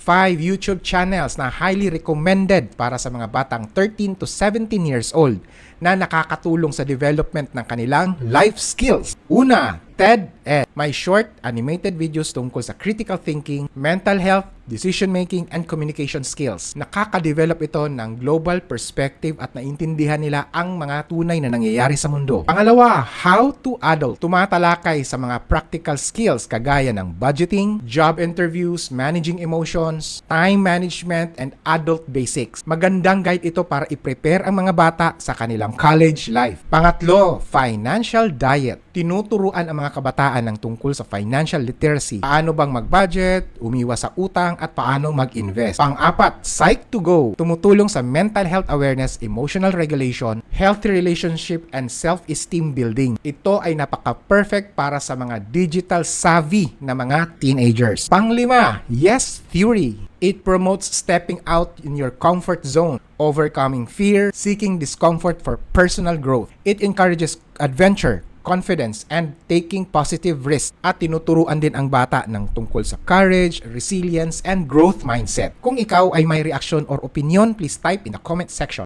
5 YouTube channels na highly recommended para sa mga batang 13 to 17 years old na nakakatulong sa development ng kanilang life skills. Una, TED Ed. May short animated videos tungkol sa critical thinking, mental health, decision-making, and communication skills. Nakaka-develop ito ng global perspective at naintindihan nila ang mga tunay na nangyayari sa mundo. Pangalawa, How to Adult. Tumatalakay sa mga practical skills kagaya ng budgeting, job interviews, managing emotions, time management, and adult basics. Magandang guide ito para i-prepare ang mga bata sa kanilang college life. Pangatlo, Financial Diet. Tinuturuan ang mga kabataan ng tungkol sa financial literacy. Paano bang mag-budget, umiwas sa utang, at paano mag-invest. Pang-apat, Psych2Go. Tumutulong sa mental health awareness, emotional regulation, healthy relationship, and self-esteem building. Ito ay napaka-perfect para sa mga digital savvy na mga teenagers. Pang-lima, Yes Theory. It promotes stepping out in your comfort zone, overcoming fear, seeking discomfort for personal growth. It encourages adventure, confidence, and taking positive risks, at tinuturuan din ang bata ng tungkol sa courage, resilience, and growth mindset. Kung ikaw ay may reaksyon or opinion, please type in the comment section.